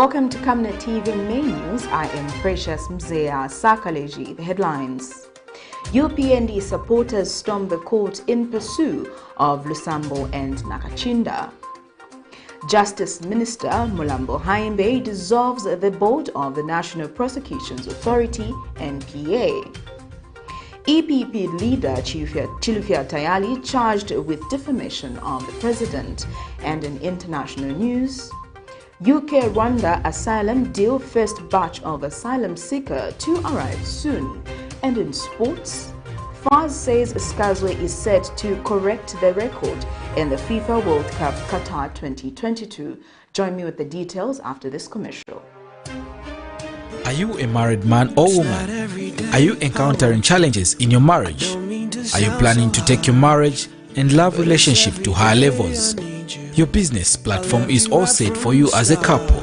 Welcome to Camnet TV Main News. I am Precious Mzea Sakaleji. The headlines. UPND supporters storm the court in pursuit of LUSAMBO and NAKACHINDA. Justice Minister MULAMBO HAIMBE dissolves the board of the National Prosecutions Authority-NPA. EPP leader CHILUFYA TAYALI charged with defamation of the president. And in international news, UK-RWANDA asylum deal, first batch of asylum seeker to arrive soon. And in sports, FAZ says SIKAZWE is set to correct the record in the FIFA World Cup Qatar 2022. Join me with the details after this commercial. Are you a married man or woman? Are you encountering challenges in your marriage? Are you planning to take your marriage and love relationship to higher levels? Your business platform is all set for you as a couple.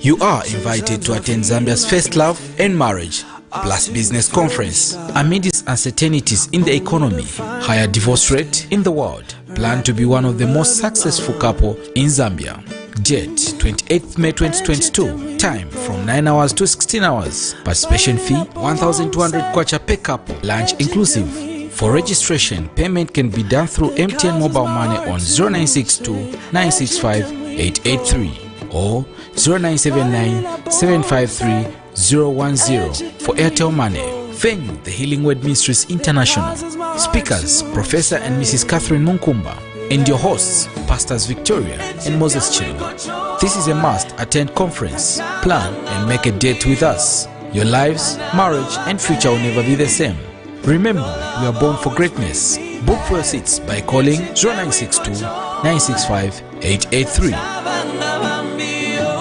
You are invited to attend Zambia's First Love and Marriage plus Business Conference. Amid its uncertainties in the economy, higher divorce rate in the world, plan to be one of the most successful couple in Zambia. Date 28th May 2022. Time from 9 hours to 16 hours. Participation fee 1,200 kwacha per couple. Lunch inclusive. For registration, payment can be done through MTN mobile money on 0962 965 883 or 0979 753 010 for Airtel Money. Venue, the Healing Word Ministries International. Speakers, Professor and Mrs. Catherine Munkumba. And your hosts, Pastors Victoria and Moses Chilu. This is a must-attend conference. Plan and make a date with us. Your lives, marriage and future will never be the same. Remember, we are born for greatness. Book for your seats by calling 0962 965 883.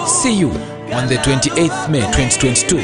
See you on the 28th May 2022.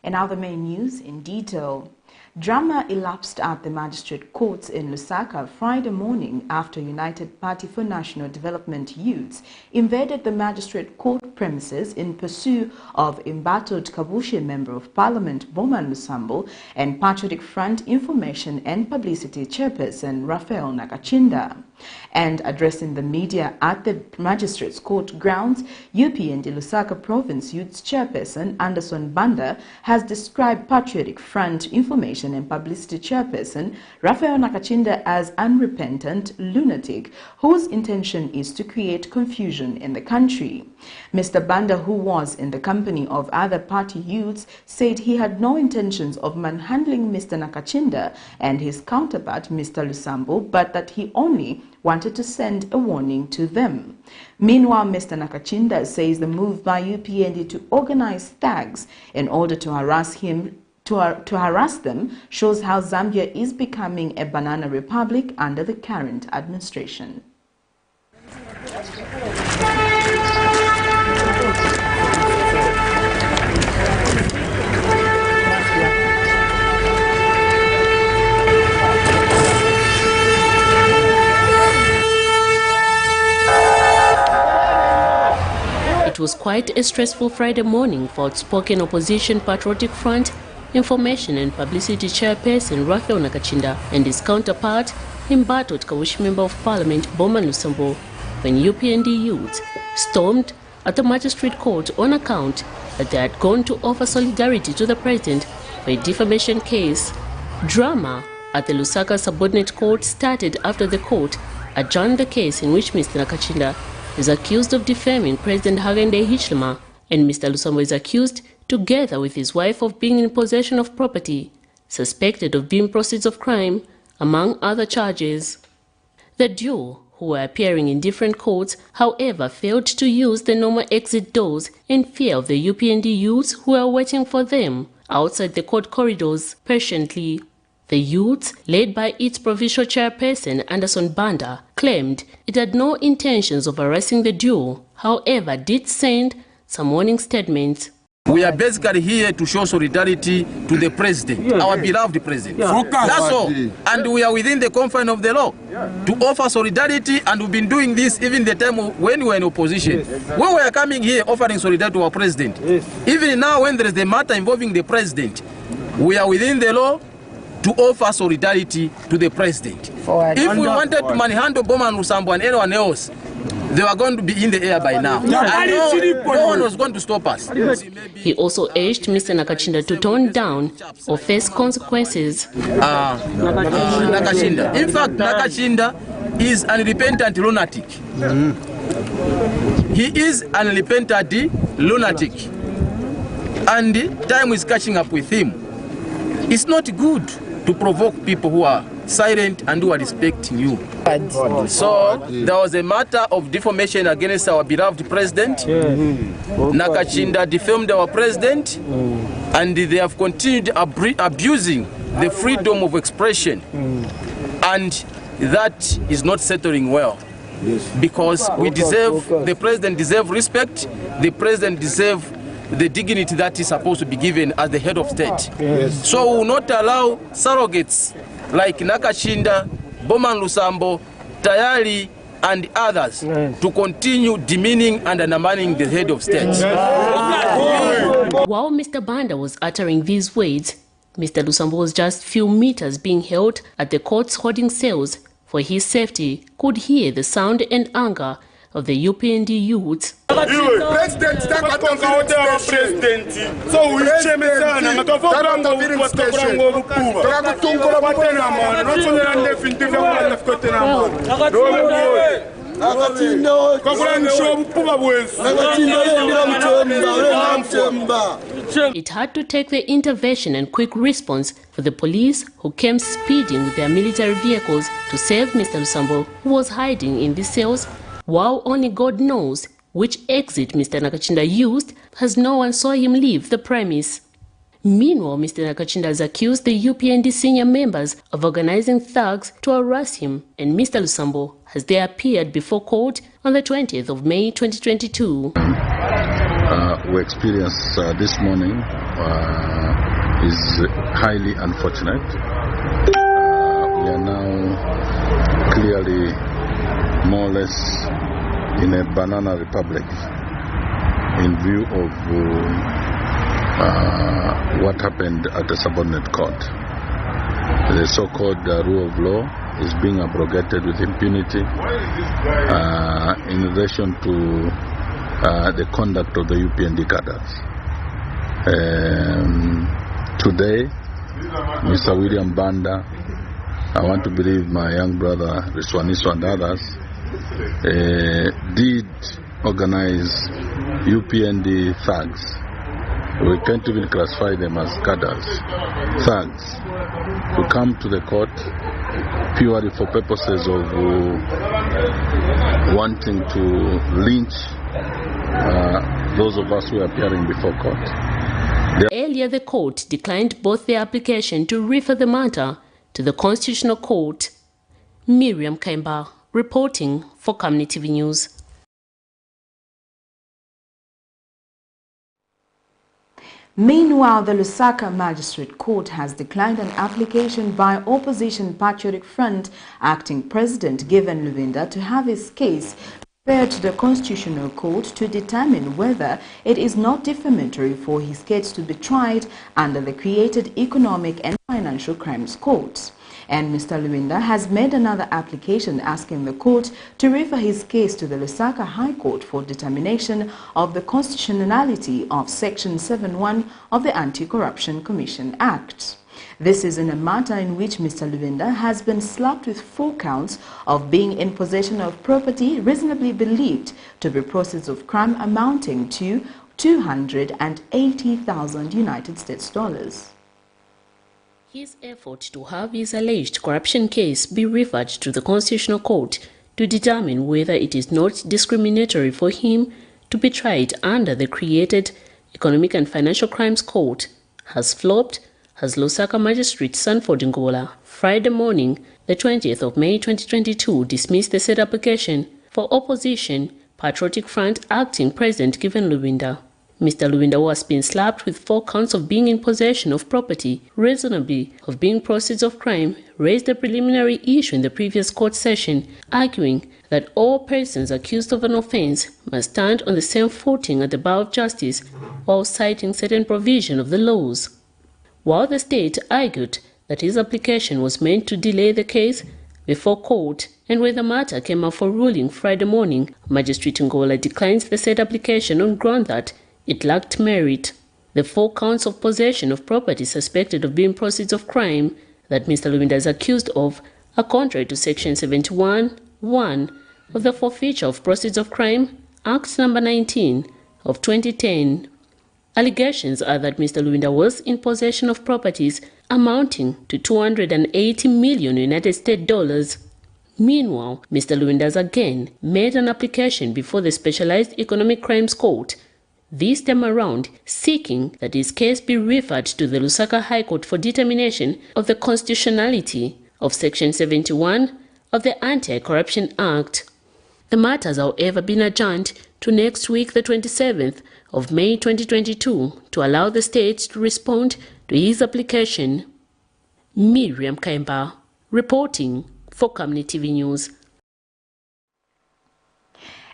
And now the main news in detail. Drama elapsed at the magistrate courts in Lusaka Friday morning after United Party for National Development youths invaded the magistrate court premises in pursuit of embattled Kabushi Member of Parliament Boman LUSAMBO and Patriotic Front Information and Publicity Chairperson Raphael Nakachinda. And addressing the media at the magistrates court grounds, UPND Lusaka Province Youth Chairperson Anderson Banda has described Patriotic Front Information and Publicity Chairperson Raphael Nakachinda as unrepentant lunatic whose intention is to create confusion in the country. Mr. Banda, who was in the company of other party youths, said he had no intentions of manhandling Mr. Nakachinda and his counterpart Mr. LUSAMBO, but that he only wanted to send a warning to them. Meanwhile, Mr. Nakachinda says the move by UPND to organize thugs in order to harass them shows how Zambia is becoming a banana republic under the current administration. It was quite a stressful Friday morning for outspoken opposition Patriotic Front Information and Publicity Chairperson Raphael Nakachinda and his counterpart, embattled Kabushi Member of Parliament Boman LUSAMBO, when UPND youths stormed at the magistrate court on account that they had gone to offer solidarity to the president for a defamation case. Drama at the Lusaka subordinate court started after the court adjourned the case in which Mr. Nakachinda is accused of defaming President Hakainde Hichilema, and Mr. LUSAMBO is accused, together with his wife, of being in possession of property suspected of being proceeds of crime, among other charges. The duo, who were appearing in different courts, however, failed to use the normal exit doors in fear of the UPND youths who were waiting for them outside the court corridors patiently. The youths, led by its provincial chairperson Anderson Banda, claimed it had no intentions of arresting the duo, however did send some warning statements. We are basically here to show solidarity to the president, our beloved president. That's all. And we are within the confines of the law to offer solidarity, and we've been doing this even the time when we were in opposition. When we are coming here offering solidarity to our president, even now when there is the matter involving the president, we are within the law to offer solidarity to the president. forward. If we wanted to manhandle Boma and Lusambo and anyone else, they were going to be in the air by now. And no one was going to stop us. He also urged Mr. Nakachinda to tone down or face consequences. Nakachinda. In fact, Nakachinda is an unrepentant lunatic. He is an unrepentant lunatic. And time is catching up with him. It's not good to provoke people who are silent and who are respecting you. So there was a matter of defamation against our beloved president. Nakachinda defamed our president, and they have continued abusing the freedom of expression. And that is not settling well. Because we deserve, the president deserves respect, the president deserves the dignity that is supposed to be given as the head of state. So we will not allow surrogates like Nakachinda, Boman Lusambo, Tayali, and others to continue demeaning and undermining the head of state. While Mr. Banda was uttering these words, Mr. Lusambo was just few meters being held at the court's holding cells for his safety, could hear the sound and anger of the UPND youths. It had to take the intervention and quick response for the police, who came speeding with their military vehicles to save Mr. Lusambo, who was hiding in the cells, while only God knows which exit Mr. Nakachinda used, as no one saw him leave the premise. Meanwhile, Mr. Nakachinda has accused the UPND senior members of organizing thugs to harass him and Mr. Lusambo as they appeared before court on the 20th of May 2022. We experienced this morning is highly unfortunate. We are now clearly more or less in a banana republic in view of what happened at the subordinate court. The so-called rule of law is being abrogated with impunity in relation to the conduct of the UPND cadres. Today, Mr. William Banda, I want to believe my young brother Riswaniso and others, did organize UPND thugs. We can't even classify them as cadres. Thugs who come to the court purely for purposes of wanting to lynch those of us who are appearing before court. Earlier, the court declined both their application to refer the matter to the Constitutional Court. Miriam Kaimba reporting for Camnet TV News. Meanwhile, the Lusaka Magistrate Court has declined an application by Opposition Patriotic Front Acting President Given Luanda to have his case referred to the Constitutional Court to determine whether it is not defamatory for his case to be tried under the created Economic and Financial Crimes Court. And Mr. Luanda has made another application asking the court to refer his case to the Lusaka High Court for determination of the constitutionality of Section 7(1) of the Anti-Corruption Commission Act. This is in a matter in which Mr. Luanda has been slapped with 4 counts of being in possession of property reasonably believed to be proceeds of crime amounting to $280,000 United States dollars. His effort to have his alleged corruption case be referred to the Constitutional Court to determine whether it is not discriminatory for him to be tried under the created Economic and Financial Crimes Court has flopped, as Lusaka Magistrate Sanford Ngola Friday morning, the 20th of May 2022, dismissed the said application for Opposition Patriotic Front Acting President Given Luanda. Mr. Luanda, who has been slapped with 4 counts of being in possession of property reasonably of being proceeds of crime, raised a preliminary issue in the previous court session, arguing that all persons accused of an offence must stand on the same footing at the bar of justice, while citing certain provision of the laws. While the state argued that his application was meant to delay the case, before court, and when the matter came up for ruling Friday morning, Magistrate Ngola declines the said application on ground that it lacked merit. The 4 counts of possession of property suspected of being proceeds of crime that Mr. Luanda is accused of are contrary to Section 71(1) of the Forfeiture of Proceeds of Crime Act No. 19 of 2010. Allegations are that Mr. Luanda was in possession of properties amounting to $280 million United States dollars. Meanwhile, Mr. Luanda again made an application before the Specialized Economic Crimes Court, this time around seeking that his case be referred to the Lusaka High Court for determination of the constitutionality of Section 71 of the Anticorruption Act. The matter has, however, been adjourned to next week, the 27th of May 2022, to allow the state to respond to his application. Miriam Kaimba, reporting for Camnet TV News.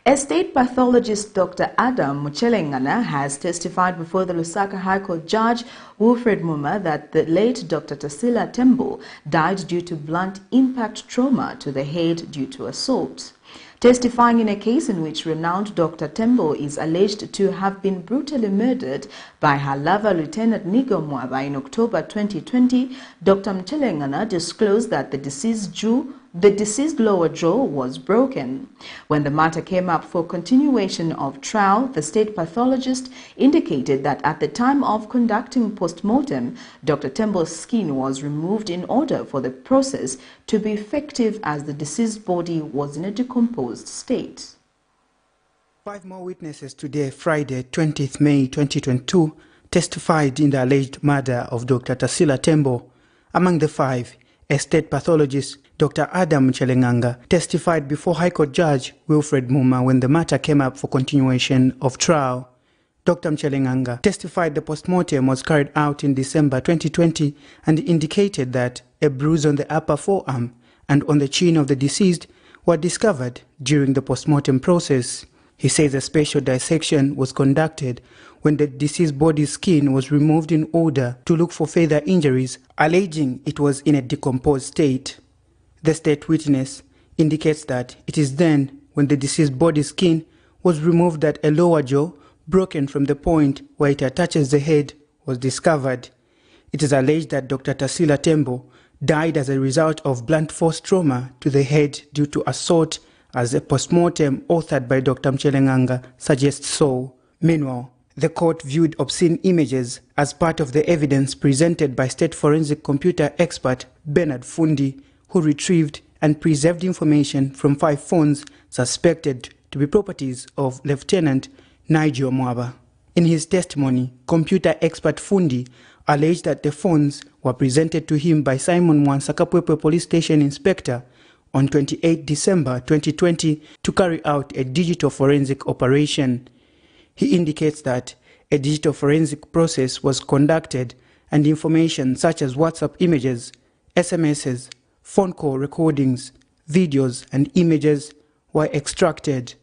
Estate pathologist Dr. Adam Muchelengana has testified before the Lusaka High Court Judge Wilfred Muma that the late Dr. Tasila Tembo died due to blunt impact trauma to the head due to assault. Testifying in a case in which renowned Dr. Tembo is alleged to have been brutally murdered by her lover Lieutenant Nigo Mwaba in October 2020, Dr. Muchelengana disclosed that the deceased lower jaw was broken. When the matter came up for continuation of trial, the state pathologist indicated that at the time of conducting post-mortem, Dr. Tembo's skin was removed in order for the process to be effective as the deceased body was in a decomposed state. 5 more witnesses today, Friday, 20th May 2022, testified in the alleged murder of Dr. Tasila Tembo. Among the 5, estate pathologist Dr. Adam Muchelengana testified before High Court Judge Wilfred Muma when the matter came up for continuation of trial. Dr. Muchelengana testified the postmortem was carried out in December 2020 and indicated that a bruise on the upper forearm and on the chin of the deceased were discovered during the postmortem process. He says a special dissection was conducted when the deceased body's skin was removed in order to look for further injuries, alleging it was in a decomposed state. The state witness indicates that it is then when the deceased body's skin was removed that a lower jaw, broken from the point where it attaches the head, was discovered. It is alleged that Dr. Tasila Tembo died as a result of blunt force trauma to the head due to assault, as a postmortem authored by Dr. Muchelengana suggests so. Meanwhile, the court viewed obscene images as part of the evidence presented by state forensic computer expert Bernard Fundi, who retrieved and preserved information from 5 phones suspected to be properties of Lieutenant Nigo Mwaba. In his testimony, computer expert Fundi alleged that the phones were presented to him by Simon Mwansakapwepwe Police Station Inspector on 28 December 2020 to carry out a digital forensic operation. He indicates that a digital forensic process was conducted and information such as WhatsApp images, SMSs, phone call recordings, videos and images were extracted.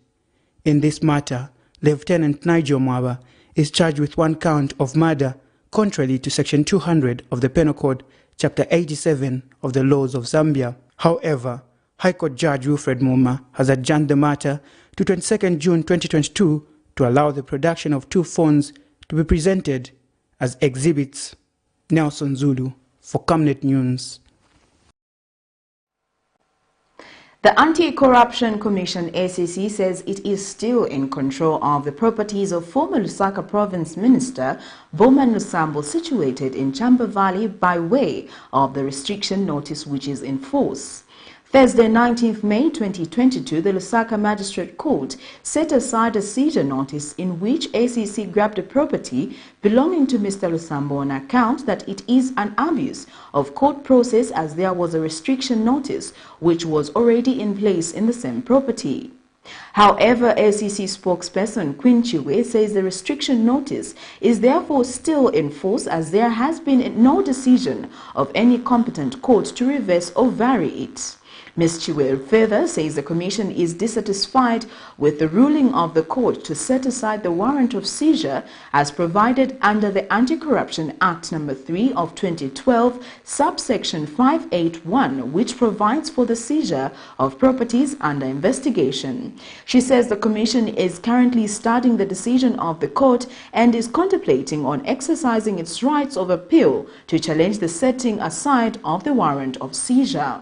In this matter, Lieutenant Nigo Mwaba is charged with 1 count of murder contrary to Section 200 of the Penal Code, Chapter 87 of the Laws of Zambia. However, High Court Judge Wilfred Muma has adjourned the matter to 22nd June 2022 to allow the production of 2 phones to be presented as exhibits. Nelson Zulu for Camnet News. The Anti-Corruption Commission ACC says it is still in control of the properties of former Lusaka Province Minister Bowman Lusambo situated in Chamba Valley by way of the restriction notice which is in force. Thursday, 19th May 2022, the Lusaka Magistrate Court set aside a seizure notice in which ACC grabbed a property belonging to Mr. Lusambo on account that it is an abuse of court process as there was a restriction notice which was already in place in the same property. However, ACC spokesperson Queen Chiwe says the restriction notice is therefore still in force as there has been no decision of any competent court to reverse or vary it. Ms. Chilufya says the Commission is dissatisfied with the ruling of the court to set aside the warrant of seizure as provided under the Anti-Corruption Act No. 3 of 2012, subsection 581, which provides for the seizure of properties under investigation. She says the Commission is currently studying the decision of the court and is contemplating on exercising its rights of appeal to challenge the setting aside of the warrant of seizure.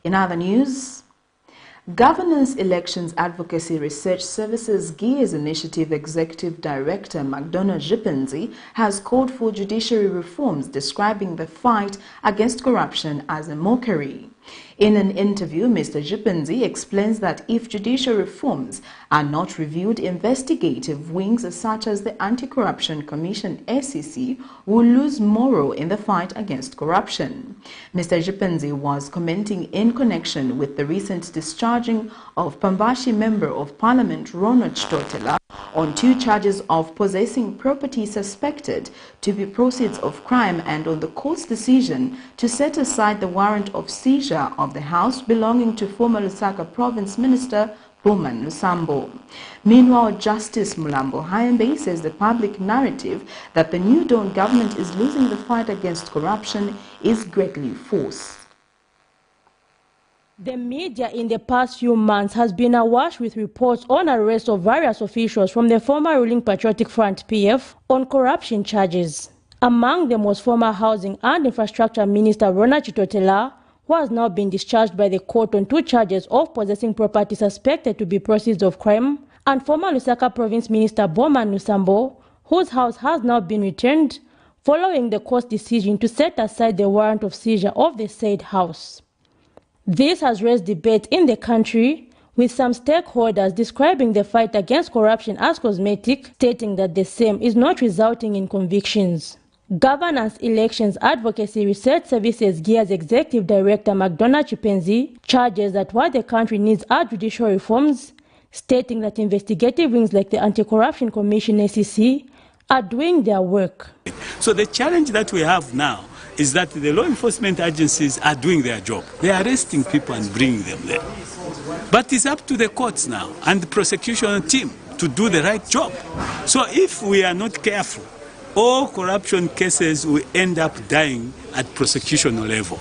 In other news, Governance Elections Advocacy Research Services GEARS Initiative Executive Director McDonald Jipenzi has called for judiciary reforms, describing the fight against corruption as a mockery. In an interview, Mr. Jipenzi explains that if judicial reforms are not reviewed, investigative wings such as the Anticorruption Commission (SEC) will lose morale in the fight against corruption. Mr. Jipenzi was commenting in connection with the recent discharging of Pambashi Member of Parliament Ronald Chitotela on 2 charges of possessing property suspected to be proceeds of crime and on the court's decision to set aside the warrant of seizure of the house belonging to former Lusaka Province Minister Bowman Lusambo. Meanwhile, Justice MULAMBO HAIMBE says the public narrative that the New Dawn government is losing the fight against corruption is greatly false. The media in the past few months has been awash with reports on arrests of various officials from the former ruling Patriotic Front (PF) on corruption charges. Among them was former Housing and Infrastructure Minister Ronald Chitotela, who has now been discharged by the court on 2 charges of possessing property suspected to be proceeds of crime, and former Lusaka Province Minister Bowman Lusambo, whose house has now been returned following the court's decision to set aside the warrant of seizure of the said house. This has raised debate in the country, with some stakeholders describing the fight against corruption as cosmetic, stating that the same is not resulting in convictions. Governance Elections Advocacy Research Services GEARS Executive Director McDonald Jipenzi charges that what the country needs are judicial reforms, stating that investigative wings like the Anticorruption Commission (SEC) are doing their work. So the challenge that we have now is that the law enforcement agencies are doing their job. They are arresting people and bringing them there. But it's up to the courts now and the prosecution team to do the right job. So if we are not careful, all corruption cases will end up dying at prosecution level.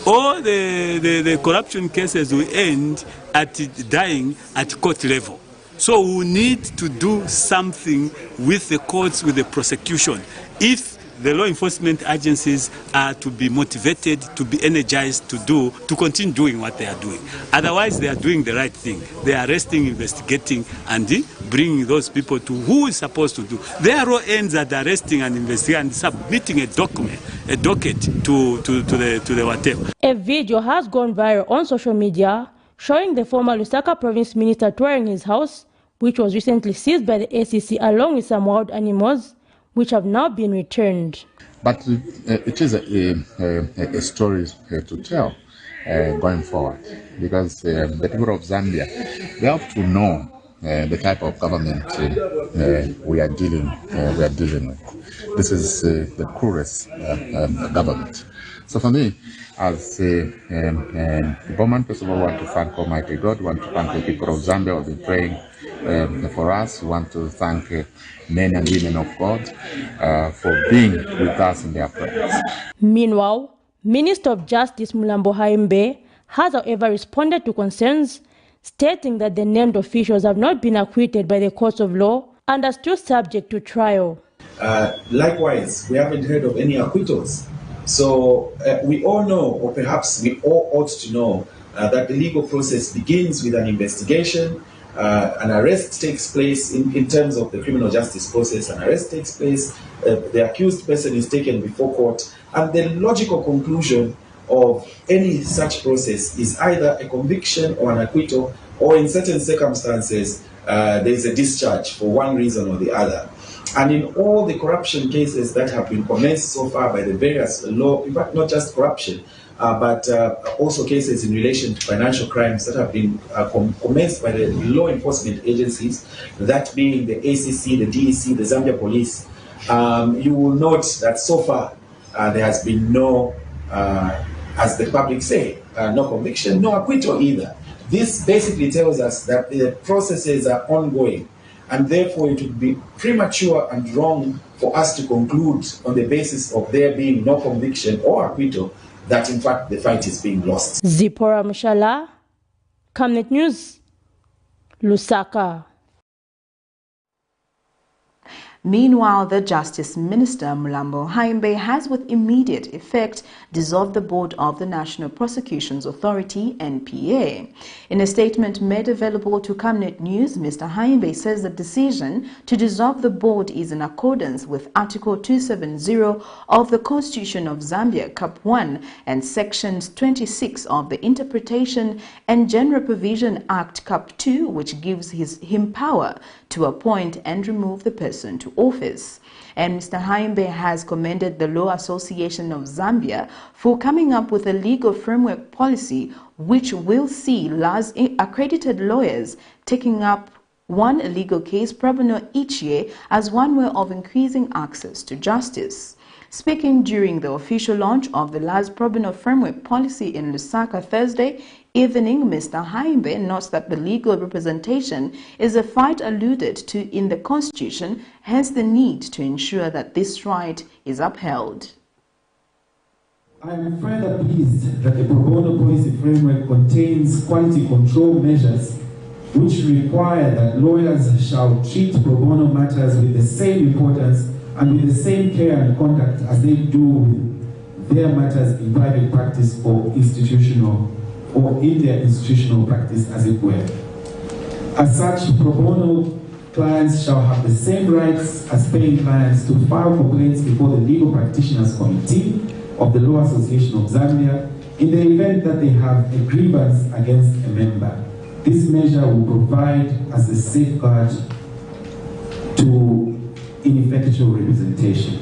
All the corruption cases will end at dying at court level. So we need to do something with the courts, with the prosecution, if the law enforcement agencies are to be motivated, to be energized to continue doing what they are doing. Otherwise, they are doing the right thing. They are arresting, investigating, and bringing those people to who is supposed to do. Their role ends at arresting and investigating and submitting a docket to the whatever. A video has gone viral on social media showing the former Lusaka Province Minister touring his house, which was recently seized by the SEC along with some wild animals, which have now been returned. But it is a story to tell going forward, because the people of Zambia, they have to know the type of government we are dealing with. This is the cruelest government. So for me, as a Bowman, first of all, I want to thank Almighty God, want to thank the people of Zambia who have been praying for us. We want to thank men and women of God for being with us in their prayers. Meanwhile, Minister of Justice MULAMBO HAIMBE has however responded to concerns, stating that the named officials have not been acquitted by the courts of law and are still subject to trial. Likewise, we haven't heard of any acquittals. So we all know, or perhaps we all ought to know, that the legal process begins with an investigation. An arrest takes place in terms of the criminal justice process. An arrest takes place, the accused person is taken before court, and the logical conclusion of any such process is either a conviction or an acquittal, or in certain circumstances, there is a discharge for one reason or the other. And in all the corruption cases that have been commenced so far by the various law, in fact, not just corruption, but also cases in relation to financial crimes that have been commenced by the law enforcement agencies, that being the ACC, the DEC, the Zambia Police, you will note that so far there has been no as the public say, no conviction, no acquittal either. This basically tells us that the processes are ongoing, and therefore it would be premature and wrong for us to conclude on the basis of there being no conviction or acquittal that in fact the fight is being lost. Zipporah Mushala, Camnet News, Lusaka. Meanwhile, the Justice Minister, MULAMBO HAIMBE, has with immediate effect dissolved the board of the National Prosecutions Authority, NPA. In a statement made available to Camnet News, Mr. HAIMBE says the decision to dissolve the board is in accordance with Article 270 of the Constitution of Zambia, Cap 1, and Sections 26 of the Interpretation and General Provision Act, Cap 2, which gives him power to appoint and remove the person to office. And Mr. HAIMBE has commended the Law Association of Zambia for coming up with a legal framework policy which will see accredited lawyers taking up one legal case pro bono each year as one way of increasing access to justice. Speaking during the official launch of the LAS Pro Bono Framework Policy in Lusaka Thursday evening, Mr. HAIMBE notes that the legal representation is a right alluded to in the Constitution, hence the need to ensure that this right is upheld. I am further pleased that the Pro Bono Policy Framework contains quality control measures which require that lawyers shall treat pro bono matters with the same importance and with the same care and conduct as they do with their matters in private practice or institutional, or in their institutional practice, as it were. As such, pro bono clients shall have the same rights as paying clients to file complaints before the Legal Practitioners Committee of the Law Association of Zambia in the event that they have a grievance against a member. This measure will provide as a safeguard to ineffectual representation.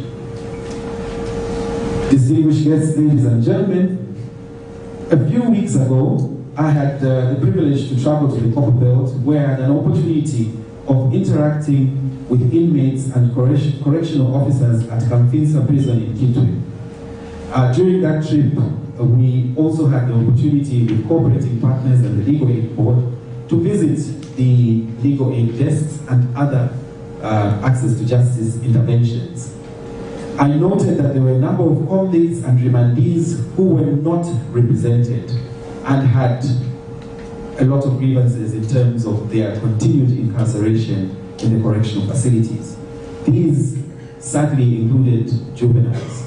Distinguished guests, ladies and gentlemen, a few weeks ago, I had the privilege to travel to the Copperbelt, where I had an opportunity of interacting with inmates and correctional officers at Kamfinsa prison in Kitwe. During that trip, we also had the opportunity with cooperating partners and the Legal Aid Board to visit the legal aid desks and other access to justice interventions. I noted that there were a number of convicts and remandees who were not represented and had a lot of grievances in terms of their continued incarceration in the correctional facilities. These sadly included juveniles.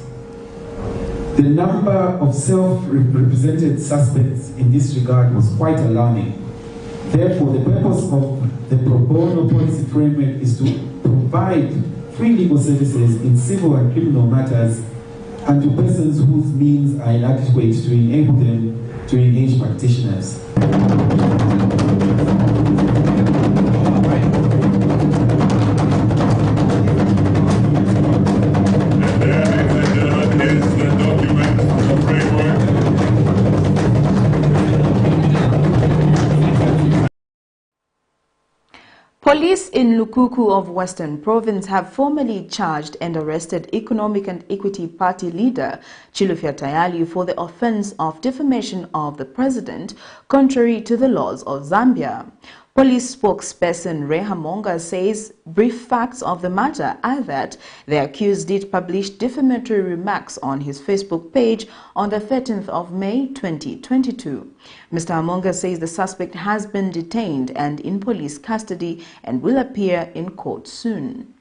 The number of self-represented suspects in this regard was quite alarming. Therefore, the purpose of the Pro Bono Policy Framework is to provide free legal services in civil and criminal matters and to persons whose means are inadequate to enable them to engage practitioners. Police in Lukuku of Western Province have formally charged and arrested Economic and Equity Party leader CHILUFYA TAYALI for the offense of defamation of the president, contrary to the laws of Zambia. Police spokesperson Reha Monga says brief facts of the matter are that the accused did publish defamatory remarks on his Facebook page on the 13th of May 2022. Mr. Amonga says the suspect has been detained and in police custody and will appear in court soon.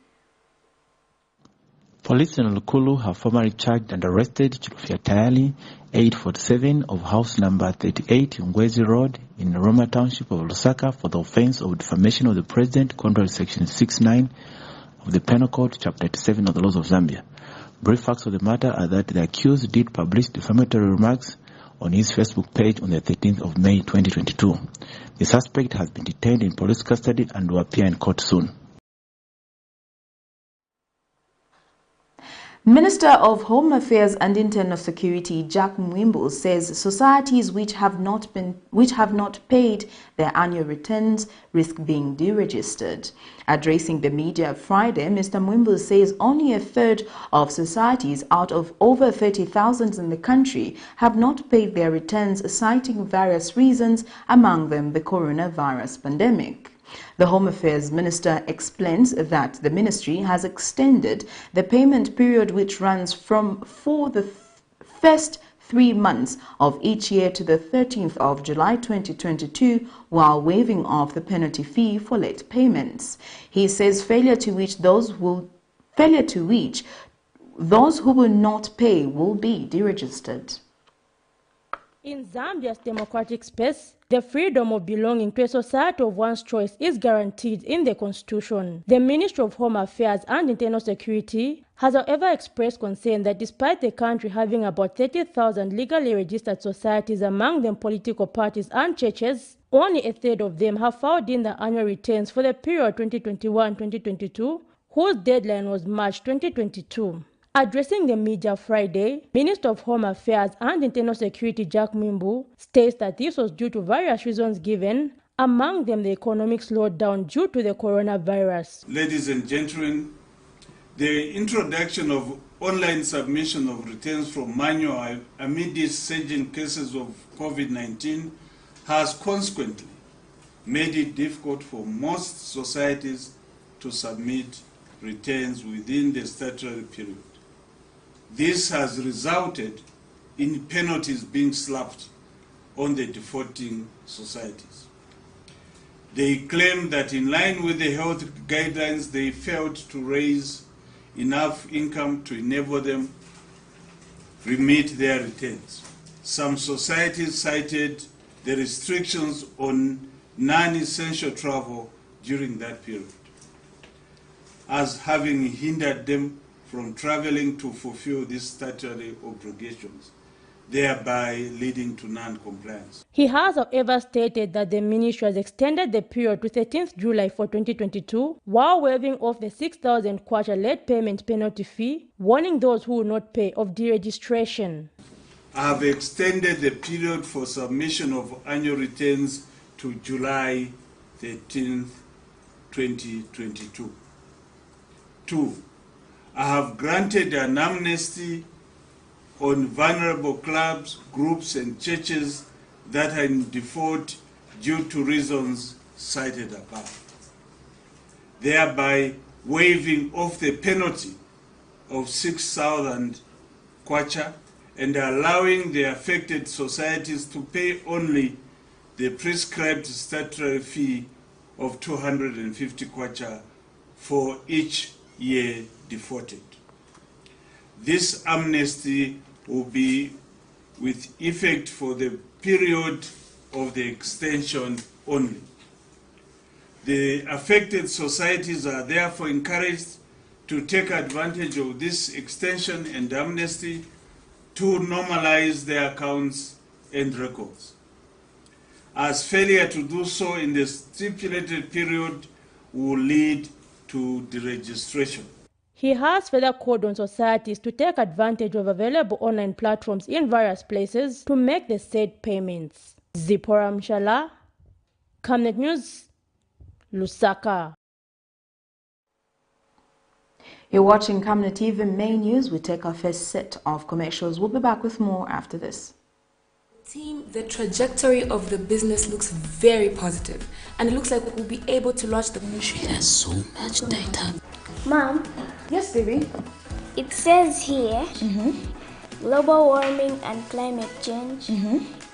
Police in Lukulu have formally charged and arrested CHILUFYA TAYALI, 847 of house number 38 Ngwezi Road in Roma Township of Lusaka for the offense of defamation of the president, contrary to section 69 of the Penal Code, chapter 87 of the laws of Zambia. Brief facts of the matter are that the accused did publish defamatory remarks on his Facebook page on the 13th of May 2022. The suspect has been detained in police custody and will appear in court soon. Minister of Home Affairs and Internal Security Jack Mwimbo says societies which have not paid their annual returns risk being deregistered. Addressing the media Friday, Mr. Mwimbo says only a third of societies out of over 30,000 in the country have not paid their returns, citing various reasons, among them the coronavirus pandemic. The Home Affairs Minister explains that the ministry has extended the payment period, which runs for the first 3 months of each year to the 13th of July 2022, while waiving off the penalty fee for late payments. He says failure to which those who will not pay will be deregistered. In Zambia's democratic space, the freedom of belonging to a society of one's choice is guaranteed in the Constitution. The Ministry of Home Affairs and Internal Security has however expressed concern that despite the country having about 30,000 legally registered societies, among them political parties and churches, only a third of them have filed in their annual returns for the period 2021-2022, whose deadline was March 2022. Addressing the media Friday, Minister of Home Affairs and Internal Security Jack Mwimbo states that this was due to various reasons given, among them the economic slowdown due to the coronavirus. Ladies and gentlemen, the introduction of online submission of returns from manual amid these surging cases of COVID-19 has consequently made it difficult for most societies to submit returns within the statutory period. This has resulted in penalties being slapped on the defaulting societies. They claim that in line with the health guidelines, they failed to raise enough income to enable them remit their returns. Some societies cited the restrictions on non-essential travel during that period as having hindered them from traveling to fulfill these statutory obligations, thereby leading to non-compliance. He has, however, stated that the ministry has extended the period to 13th July for 2022, while waiving off the 6,000 kwacha late payment penalty fee, warning those who will not pay of deregistration. I have extended the period for submission of annual returns to July 13th, 2022. 2. I have granted an amnesty on vulnerable clubs, groups and churches that are in default due to reasons cited above, thereby waiving off the penalty of 6,000 kwacha and allowing the affected societies to pay only the prescribed statutory fee of 250 kwacha for each year defaulted. This amnesty will be with effect for the period of the extension only. The affected societies are therefore encouraged to take advantage of this extension and amnesty to normalize their accounts and records, as failure to do so in the stipulated period will lead to deregistration. He has further called on societies to take advantage of available online platforms in various places to make the said payments. Zipporah Mshala, Camnet News, Lusaka. You're watching Camnet TV Main News. We take our first set of commercials. We'll be back with more after this. Team, the trajectory of the business looks very positive, and it looks like we'll be able to launch the ministry. There's so much data. Mom? Yes, baby? It says here, global warming and climate change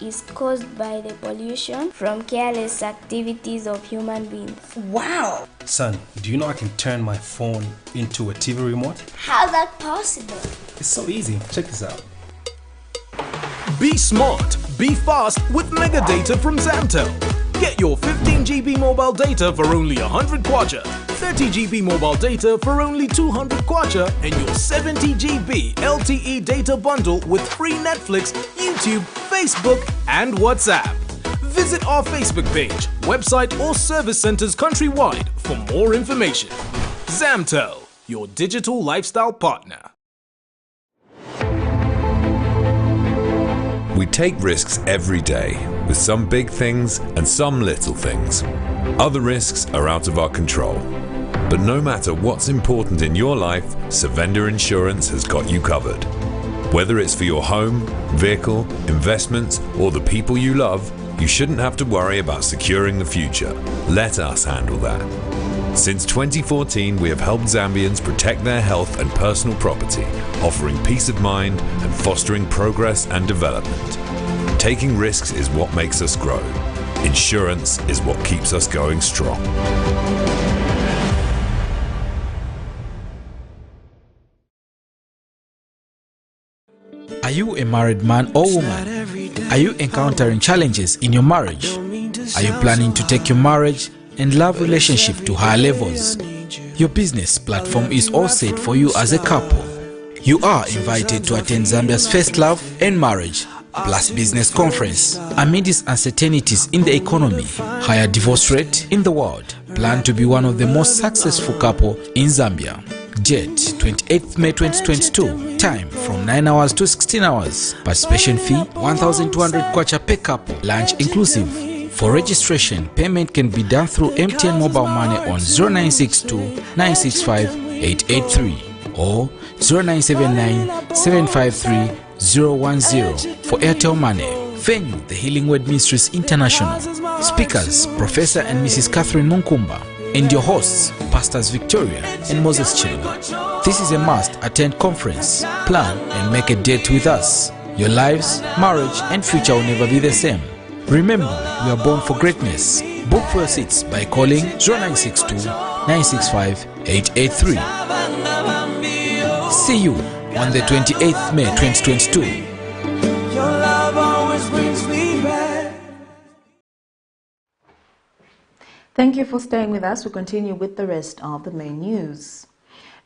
is caused by the pollution from careless activities of human beings. Wow! Son, do you know I can turn my phone into a TV remote? How's that possible? It's so easy. Check this out. Be smart, be fast with mega data from Zamtel. Get your 15 GB mobile data for only 100 kwacha, 30 GB mobile data for only 200 kwacha, and your 70 GB LTE data bundle with free Netflix, YouTube, Facebook, and WhatsApp. Visit our Facebook page, website, or service centers countrywide for more information. Zamtel, your digital lifestyle partner. We take risks every day, with some big things and some little things. Other risks are out of our control. But no matter what's important in your life, Savenda Insurance has got you covered. Whether it's for your home, vehicle, investments, or the people you love, you shouldn't have to worry about securing the future. Let us handle that. Since 2014, we have helped Zambians protect their health and personal property, offering peace of mind and fostering progress and development. Taking risks is what makes us grow. Insurance is what keeps us going strong. Are you a married man or woman? Are you encountering challenges in your marriage? Are you planning to take your marriage and love relationship to higher levels? Your business platform is all set for you as a couple. You are invited to attend Zambia's First Love and Marriage plus Business Conference. Amidst uncertainties in the economy, higher divorce rate in the world, plan to be one of the most successful couple in Zambia. Date 28th May 2022. Time from 9 hours to 16 hours. Participation fee 1,200 kwacha per couple. Lunch inclusive. For registration, payment can be done through MTN mobile money on 0962 965 883 or 0979 753 010 for Airtel Money. Venue, the Healing Word Ministries International. Speakers, Professor and Mrs. Catherine Munkumba. And your hosts, Pastors Victoria and Moses Chilu. This is a must-attend conference. Plan and make a date with us. Your lives, marriage and future will never be the same. Remember, we are born for greatness. Book for your seats by calling 0962 965 883. See you on the 28th May 2022. Your love always brings me back. Thank you for staying with us. We continue with the rest of the main news.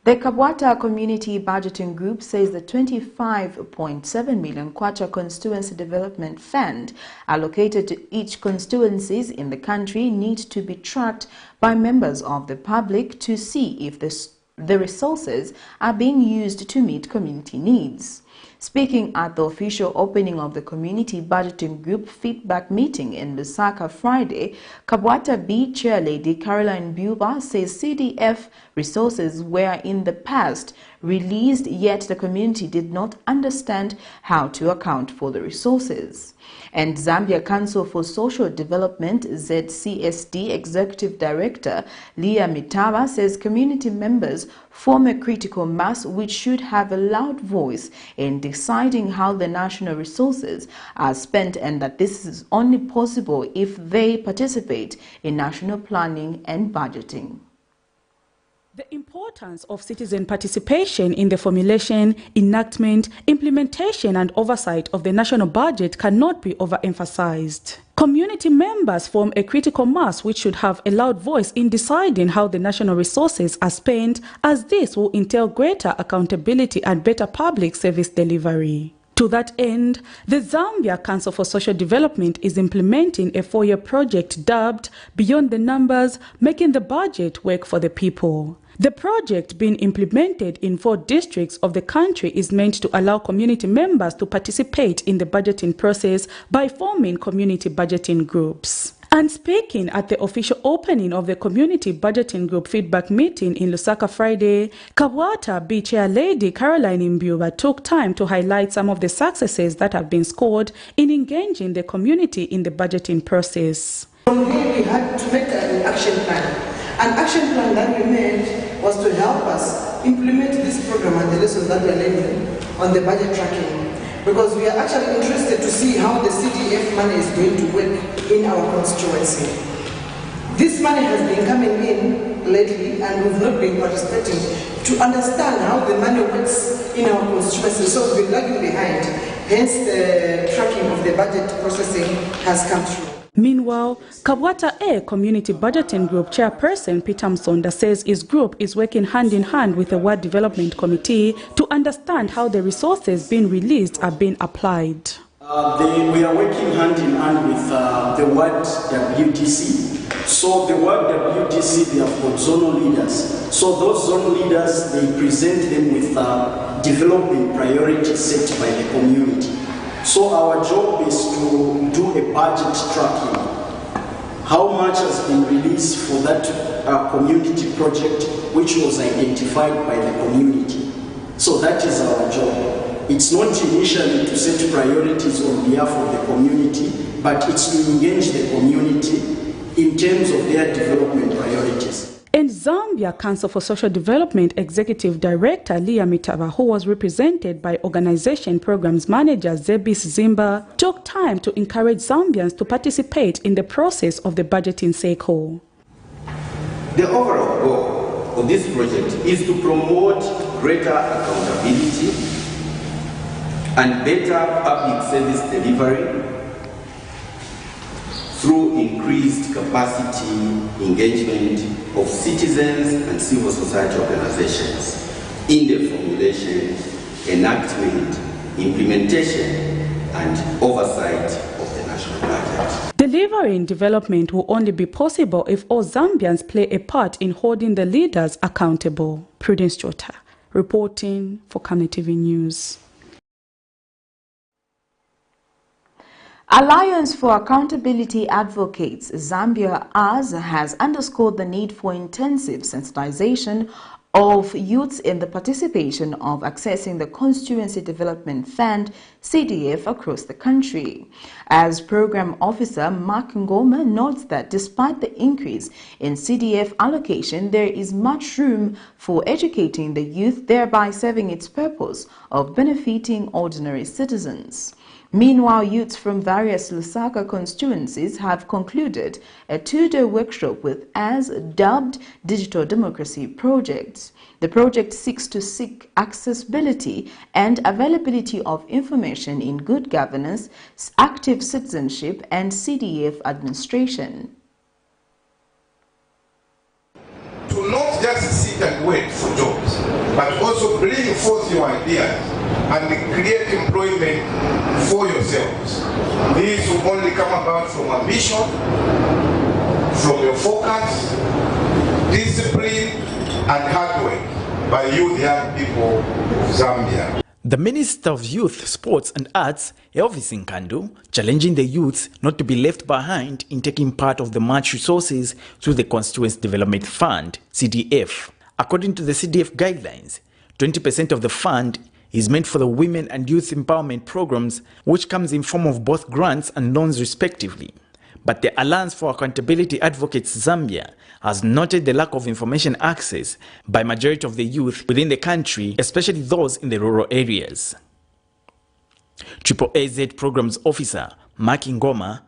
The Kabwata Community Budgeting Group says the 25.7 million Kwacha Constituency Development Fund allocated to each constituencies in the country needs to be tracked by members of the public to see if the resources are being used to meet community needs. Speaking at the official opening of the Community Budgeting Group feedback meeting in Lusaka Friday, Kabwata B Chair Lady Caroline Buba says CDF resources were in the past released, yet the community did not understand how to account for the resources. And Zambia Council for Social Development ZCSD Executive Director Leah Mitaba says community members form a critical mass which should have a loud voice in deciding how the national resources are spent, and that this is only possible if they participate in national planning and budgeting. The importance of citizen participation in the formulation, enactment, implementation and oversight of the national budget cannot be overemphasized. Community members form a critical mass which should have a loud voice in deciding how the national resources are spent, as this will entail greater accountability and better public service delivery. To that end, the Zambia Council for Social Development is implementing a 4-year project dubbed Beyond the Numbers, Making the Budget Work for the People. The project, being implemented in 4 districts of the country, is meant to allow community members to participate in the budgeting process by forming community budgeting groups. And speaking at the official opening of the Community Budgeting Group feedback meeting in Lusaka Friday, Kabwata B Chair Lady Caroline Mbuba took time to highlight some of the successes that have been scored in engaging the community in the budgeting process. We had to make an action plan. An action plan that we made was to help us implement this program and the lessons that we are learning on the budget tracking. Because we are actually interested to see how the CDF money is going to work in our constituency. This money has been coming in lately and we've not been participating to understand how the money works in our constituency. So we've been lagging behind. Hence the tracking of the budget processing has come through. Meanwhile, Kabwata A Community Budgeting Group Chairperson Peter Msonda says his group is working hand in hand with the Ward Development Committee to understand how the resources being released are being applied. We are working hand in hand with the Ward WDC. So the Ward WDC, they have got zonal leaders. So those zonal leaders, they present them with development priorities set by the community. So our job is to do a budget tracking. How much has been released for that community project which was identified by the community. So that is our job. It's not initially to set priorities on behalf of the community, but it's to engage the community in terms of their development priorities. In Zambia, Council for Social Development Executive Director Leah Mitaba, who was represented by Organization Programs Manager Zebis Zimba, took time to encourage Zambians to participate in the process of the budgeting cycle. The overall goal of this project is to promote greater accountability and better public service delivery through increased capacity engagement of citizens and civil society organizations in the formulation, enactment, implementation, and oversight of the national budget. Delivering development will only be possible if all Zambians play a part in holding the leaders accountable. Prudence Jota, reporting for Camnet TV News. Alliance for Accountability Advocates Zambia has underscored the need for intensive sensitization of youths in the participation of accessing the Constituency Development Fund CDF across the country. As Program Officer Mark Ngoma notes that despite the increase in CDF allocation, there is much room for educating the youth, thereby serving its purpose of benefiting ordinary citizens. Meanwhile, youths from various Lusaka constituencies have concluded a two-day workshop with as dubbed Digital Democracy Projects. The project seeks to seek accessibility and availability of information in good governance, active citizenship, and CDF administration. To not just sit and wait for jobs, but also bring forth your ideas and create employment for yourselves. These will only come about from ambition, from your focus, discipline, and hard work by you, the young people of Zambia. The Minister of Youth, Sports and Arts, Elvis Nkandu, challenging the youths not to be left behind in taking part of the match resources through the Constituency Development Fund, CDF. According to the CDF guidelines, 20% of the fund is meant for the women and youth empowerment programs, which comes in form of both grants and loans respectively. But the Alliance for Accountability Advocates Zambia has noted the lack of information access by majority of the youth within the country, especially those in the rural areas. AAZ Programs Officer Mark Ngoma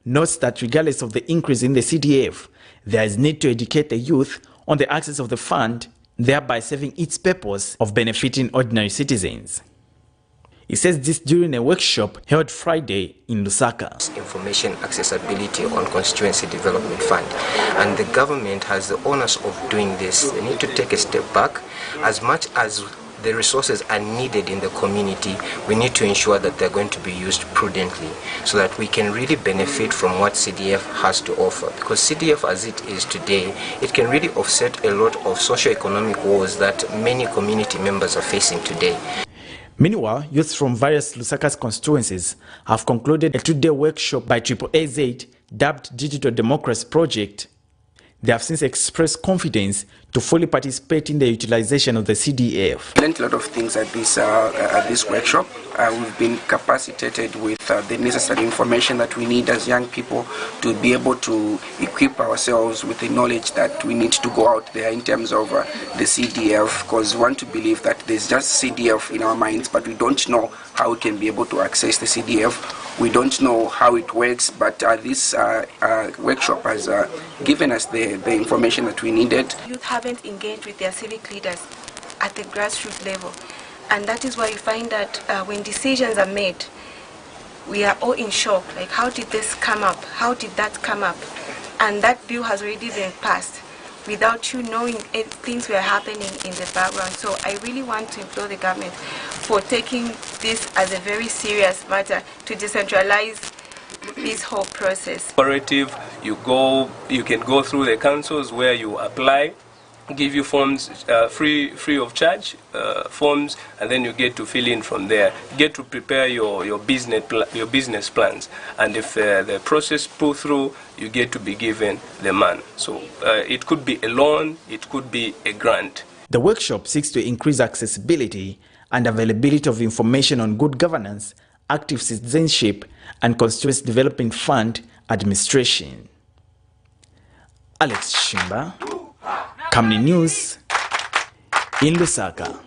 notes that regardless of the increase in the CDF, there is need to educate the youth on the access of the fund, thereby serving its purpose of benefiting ordinary citizens. He says this during a workshop held Friday in Lusaka. Information accessibility on Constituency Development Fund, and the government has the onus of doing this. They need to take a step back. As much as the resources are needed in the community, we need to ensure that they're going to be used prudently so that we can really benefit from what CDF has to offer. Because CDF as it is today, it can really offset a lot of socio-economic woes that many community members are facing today. Meanwhile, youths from various Lusaka's constituencies have concluded a two-day workshop by AAZ dubbed Digital Democracy Project. They have since expressed confidence to fully participate in the utilization of the CDF. We learned a lot of things at this workshop. We've been capacitated with the necessary information that we need as young people to be able to equip ourselves with the knowledge that we need to go out there in terms of the CDF, because we want to believe that there's just CDF in our minds, but we don't know how we can be able to access the CDF. We don't know how it works, but this workshop has given us the information that we needed. Youth haven't engaged with their civic leaders at the grassroots level, and that is why you find that when decisions are made, we are all in shock. Like, how did this come up? How did that come up? And that bill has already been passed without you knowing things were happening in the background. So I really want to implore the government for taking this as a very serious matter to decentralize this whole process. You can go through the councils where you apply give you forms free of charge, forms, and then you get to fill in from there. You get to prepare your business plans, and if the process pull through, you get to be given the money. So it could be a loan, it could be a grant. The workshop seeks to increase accessibility and availability of information on good governance, active citizenship, and constituency development fund administration. Alex Shimba, Camnet News, in Lusaka.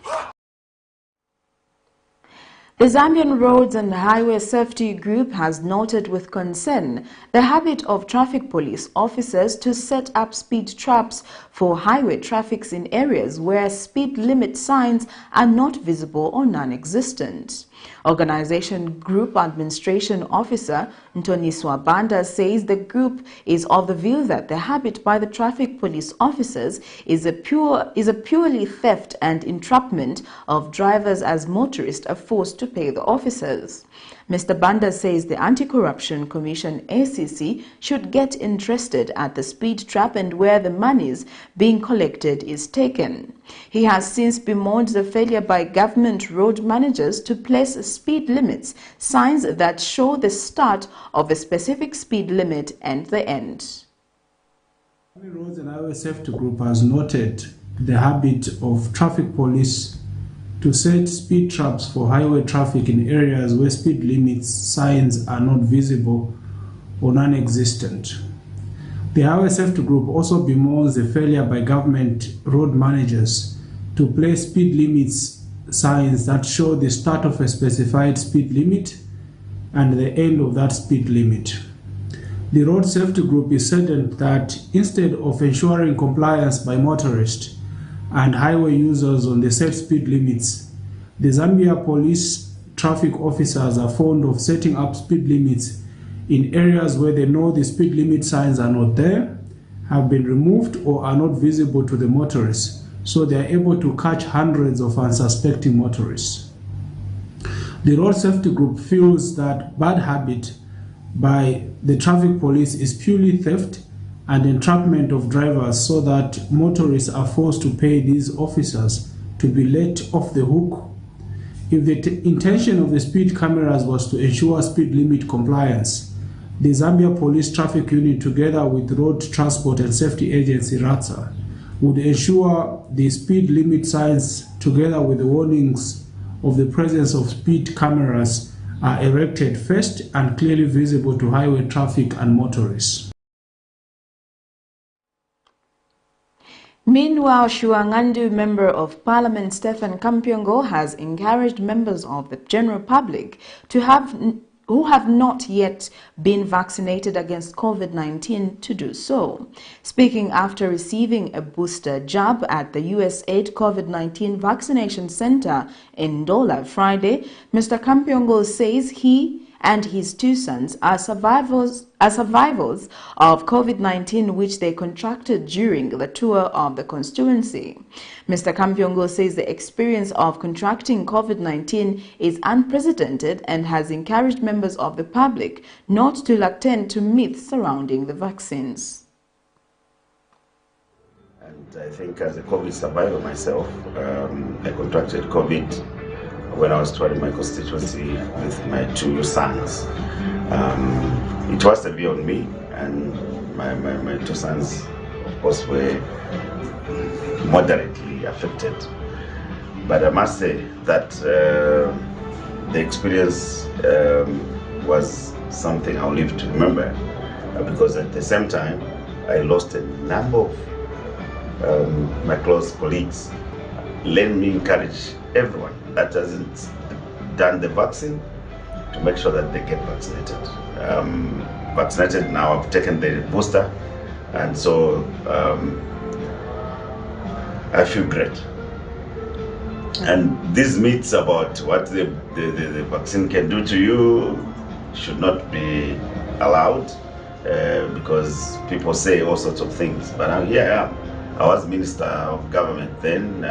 The Zambian Roads and Highway Safety Group has noted with concern the habit of traffic police officers to set up speed traps for highway traffic in areas where speed limit signs are not visible or non-existent. Organization Group Administration Officer Ntoniswa Banda says the group is of the view that the habit by the traffic police officers is a purely theft and entrapment of drivers as motorists are forced to pay the officers. Mr. Banda says the Anticorruption Commission ACC should get interested at the speed trap and where the monies being collected is taken. He has since bemoaned the failure by government road managers to place speed limits, signs that show the start of a specific speed limit and the end. The Roads and Highway Safety Group has noted the habit of traffic police to set speed traps for highway traffic in areas where speed limits signs are not visible or non-existent. The Highway Safety Group also bemoans the failure by government road managers to place speed limits signs that show the start of a specified speed limit and the end of that speed limit. The Road Safety Group is saddened that instead of ensuring compliance by motorists and highway users on the set speed limits, the Zambia police traffic officers are fond of setting up speed limits in areas where they know the speed limit signs are not there, have been removed, or are not visible to the motorists, so they are able to catch hundreds of unsuspecting motorists. The Road Safety Group feels that bad habit by the traffic police is purely theft and entrapment of drivers so that motorists are forced to pay these officers to be let off the hook. If the intention of the speed cameras was to ensure speed limit compliance, the Zambia Police Traffic Unit, together with Road Transport and Safety Agency RATSA, would ensure the speed limit signs together with the warnings of the presence of speed cameras are erected first and clearly visible to highway traffic and motorists. Meanwhile, Shuangandu Member of Parliament Stephen Kampyongo has encouraged members of the general public who have not yet been vaccinated against COVID-19 to do so. Speaking after receiving a booster jab at the USAID COVID-19 vaccination center in Ndola Friday, Mr. Kampyongo says he and his two sons are survivors of COVID-19, which they contracted during the tour of the constituency. Mr. Kampyongo says the experience of contracting COVID-19 is unprecedented and has encouraged members of the public not to attend to myths surrounding the vaccines. And I think as a COVID survivor myself, I contracted COVID when I was touring my constituency with my two sons. It was severe on me, and my two sons, of course, were moderately affected. But I must say that the experience was something I'll live to remember, because at the same time, I lost a number of my close colleagues. Let me encourage everyone that hasn't done the vaccine to make sure that they get vaccinated. Vaccinated now, I've taken the booster, and so I feel great. And these myths about what the vaccine can do to you should not be allowed, because people say all sorts of things. But I was Minister of Government then,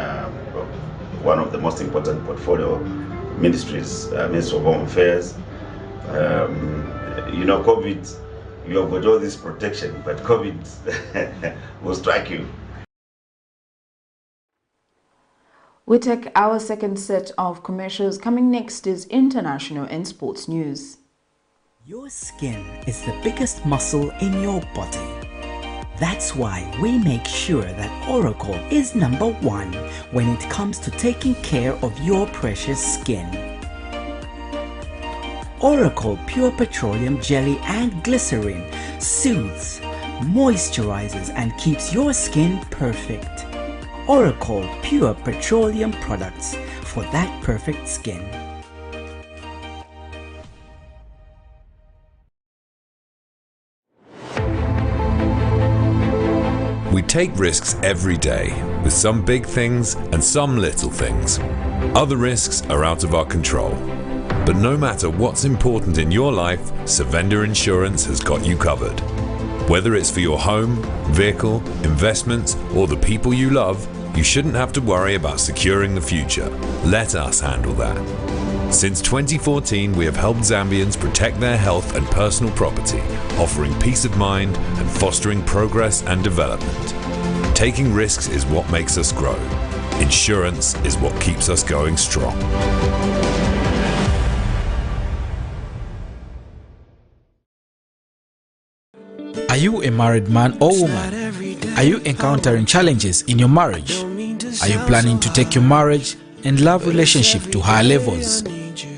one of the most important portfolio ministries, Minister of Home Affairs. You know, COVID, you have got all this protection, but COVID will strike you. We take our second set of commercials. Coming next is international and sports news. Your skin is the biggest muscle in your body. That's why we make sure that Oracle is #1 when it comes to taking care of your precious skin. Oracle Pure Petroleum Jelly and Glycerin soothes, moisturizes and keeps your skin perfect. Oracle Pure Petroleum products for that perfect skin. We take risks every day, with some big things and some little things. Other risks are out of our control. But no matter what's important in your life, Survender Insurance has got you covered. Whether it's for your home, vehicle, investments, or the people you love, you shouldn't have to worry about securing the future. Let us handle that. Since 2014, we have helped Zambians protect their health and personal property, offering peace of mind and fostering progress and development. Taking risks is what makes us grow. Insurance is what keeps us going strong. Are you a married man or woman? Are you encountering challenges in your marriage? Are you planning to take your marriage and love relationship to higher levels?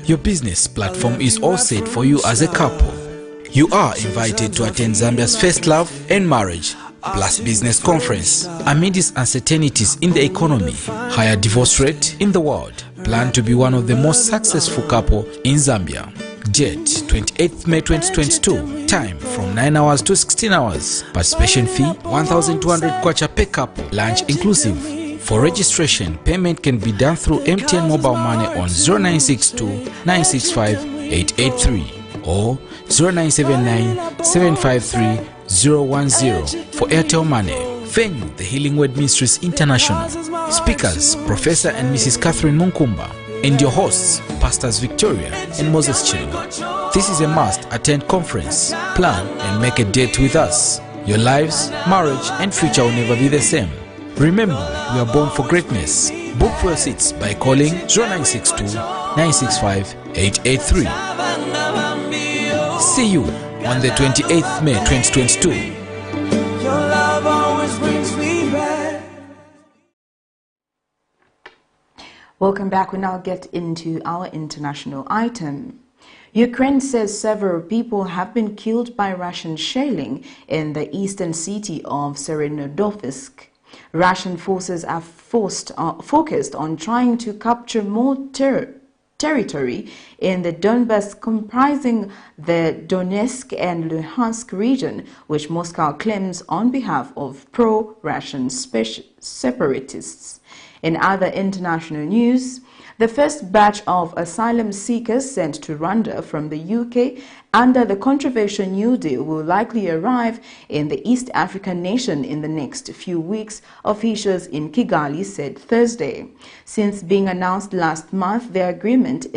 Your business platform is all set for you as a couple. You are invited to attend Zambia's First Love and Marriage plus Business Conference. Amidst uncertainties in the economy, higher divorce rate in the world, plan to be one of the most successful couple in Zambia. Date 28th May 2022. Time from 9 hours to 16 hours. Participation fee 1,200 kwacha per couple, lunch inclusive. For registration, payment can be done through MTN mobile money on 0962 965 883 or 0979 753 010 for Airtel Money. Venue, the Healing Word Ministries International. Speakers, Professor and Mrs. Catherine Munkumba. And your hosts, Pastors Victoria and Moses Chilu. This is a must-attend conference. Plan and make a date with us. Your lives, marriage and future will never be the same. Remember, we are born for greatness. Book for your seats by calling 0962 965 883. See you on the 28th May 2022. Your love always brings me back. Welcome back. We now get into our international item. Ukraine says several people have been killed by Russian shelling in the eastern city of Serenodovsk. Russian forces are focused on trying to capture more territory in the Donbas, comprising the Donetsk and Luhansk region, which Moscow claims on behalf of pro-Russian separatists. In other international news, the first batch of asylum seekers sent to Rwanda from the UK under the controversial New Deal will likely arrive in the East African nation in the next few weeks, officials in Kigali said Thursday. Since being announced last month, the agreement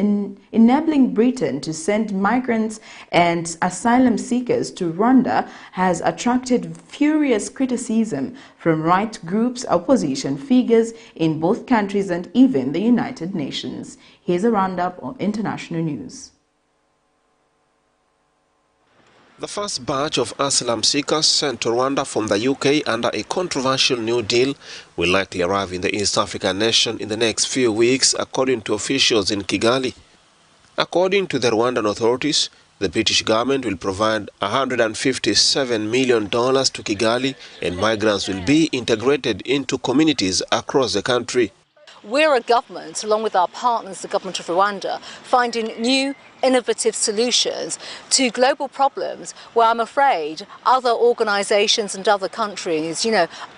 enabling Britain to send migrants and asylum seekers to Rwanda has attracted furious criticism from right groups, opposition figures in both countries and even the United Nations. Here's a roundup of international news. The first batch of asylum seekers sent to Rwanda from the UK under a controversial New Deal will likely arrive in the East African nation in the next few weeks, according to officials in Kigali. According to the Rwandan authorities, the British government will provide $157 million to Kigali, and migrants will be integrated into communities across the country. We're a government, along with our partners, the government of Rwanda, finding new, innovative solutions to global problems where I'm afraid other organisations and other countries,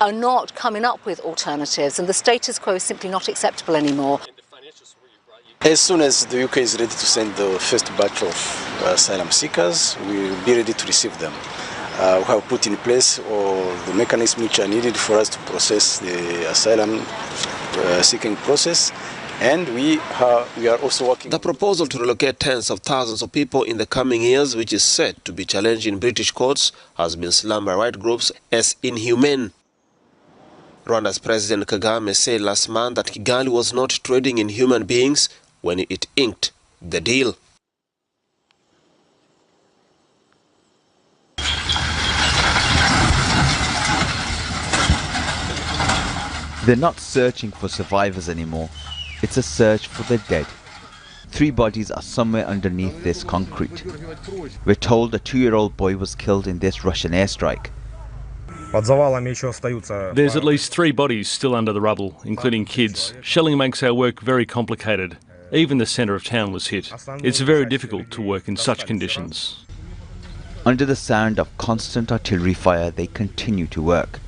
are not coming up with alternatives, and the status quo is simply not acceptable anymore. As soon as the UK is ready to send the first batch of asylum seekers, we will be ready to receive them. We have put in place all the mechanisms which are needed for us to process the asylum seeking process, and we are also working. The proposal to relocate tens of thousands of people in the coming years, which is said to be challenged in British courts, has been slammed by right groups as inhumane. Rwanda's President Kagame said last month that Kigali was not trading in human beings when it inked the deal. They're not searching for survivors anymore. It's a search for the dead. 3 bodies are somewhere underneath this concrete. We're told a 2-year-old boy was killed in this Russian airstrike. There's at least 3 bodies still under the rubble, including kids. Shelling makes our work very complicated. Even the centre of town was hit. It's very difficult to work in such conditions. Under the sound of constant artillery fire, they continue to work.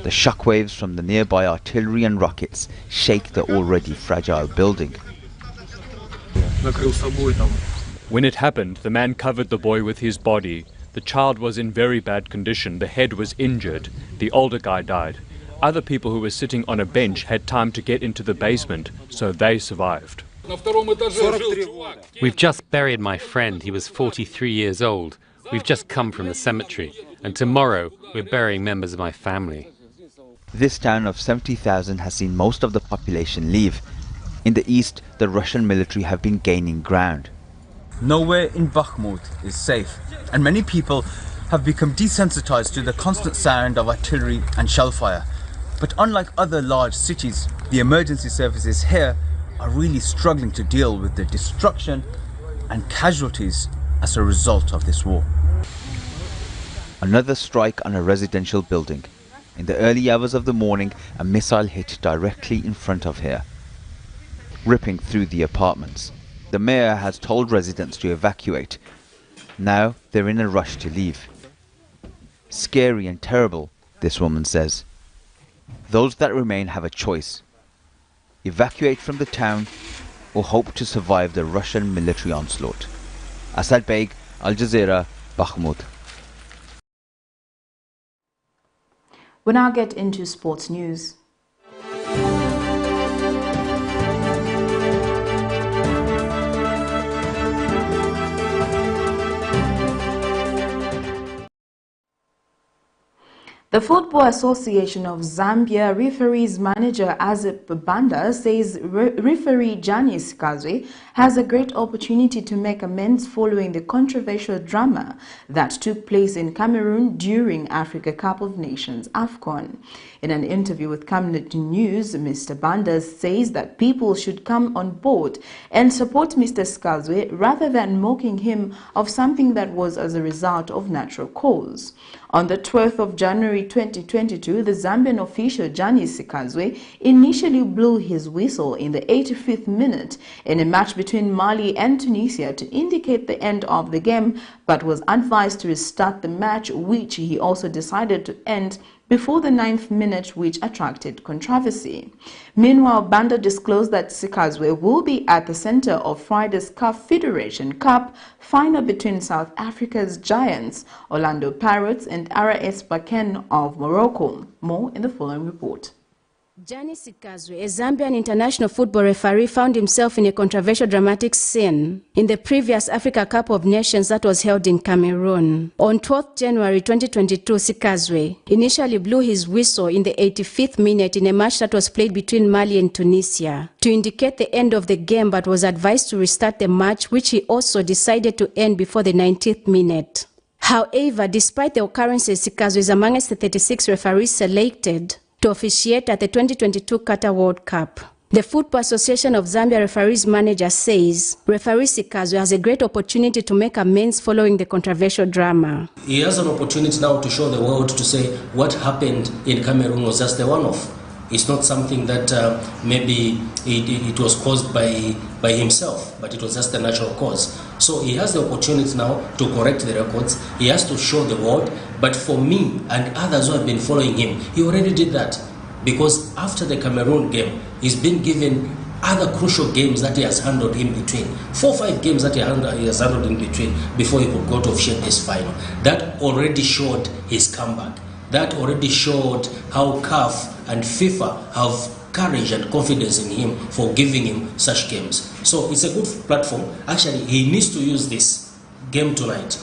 The shockwaves from the nearby artillery and rockets shake the already fragile building. When it happened, the man covered the boy with his body. The child was in very bad condition. The head was injured. The older guy died. Other people who were sitting on a bench had time to get into the basement, so they survived. We've just buried my friend. He was 43 years old. We've just come from the cemetery, and tomorrow we're burying members of my family. This town of 70,000 has seen most of the population leave. In the east, the Russian military have been gaining ground. Nowhere in Bakhmut is safe, and many people have become desensitized to the constant sound of artillery and shell fire. But unlike other large cities, the emergency services here are really struggling to deal with the destruction and casualties as a result of this war. Another strike on a residential building. In the early hours of the morning, a missile hit directly in front of here, ripping through the apartments. The mayor has told residents to evacuate. Now they're in a rush to leave. Scary and terrible, this woman says. Those that remain have a choice. Evacuate from the town or hope to survive the Russian military onslaught. Asad Beg, Al Jazeera, Bakhmut. We now get into sports news. The Football Association of Zambia referees manager Azip Banda says referee Gianni SIKAZWE has a great opportunity to make amends following the controversial drama that took place in Cameroon during Africa Cup of Nations AFCON. In an interview with Camnet News, Mr. Banda says that people should come on board and support Mr. SIKAZWE rather than mocking him of something that was as a result of natural cause. On the 12th of January 2022, the Zambian official Gianni SIKAZWE initially blew his whistle in the 85th minute in a match between Mali and Tunisia to indicate the end of the game, but was advised to restart the match, which he also decided to end before the 9th minute, which attracted controversy. Meanwhile, Banda disclosed that SIKAZWE will be at the center of Friday's CAF Federation Cup final between South Africa's Giants, Orlando Pirates, and RS Berkane of Morocco. More in the following report. Gianni SIKAZWE, a Zambian international football referee, found himself in a controversial dramatic scene in the previous Africa Cup of Nations that was held in Cameroon. On 12th January 2022, SIKAZWE initially blew his whistle in the 85th minute in a match that was played between Mali and Tunisia to indicate the end of the game, but was advised to restart the match, which he also decided to end before the 90th minute. However, despite the occurrences, SIKAZWE is amongst the 36 referees selected to officiate at the 2022 QATAR World Cup. The Football Association of Zambia referees manager says referee SIKAZWE has a great opportunity to make amends following the controversial drama. He has an opportunity now to show the world, to say what happened in Cameroon was just a one-off. It's not something that maybe it was caused by himself, but it was just a natural cause. So he has the opportunity now to correct the records. He has to show the world. But for me and others who have been following him, he already did that. Because after the Cameroon game, he's been given other crucial games that he has handled in between. 4 or 5 games that he has handled in between before he could go to officiate this final. That already showed his comeback. That already showed how CAF and FIFA have courage and confidence in him for giving him such games. So it's a good platform. Actually, he needs to use this game tonight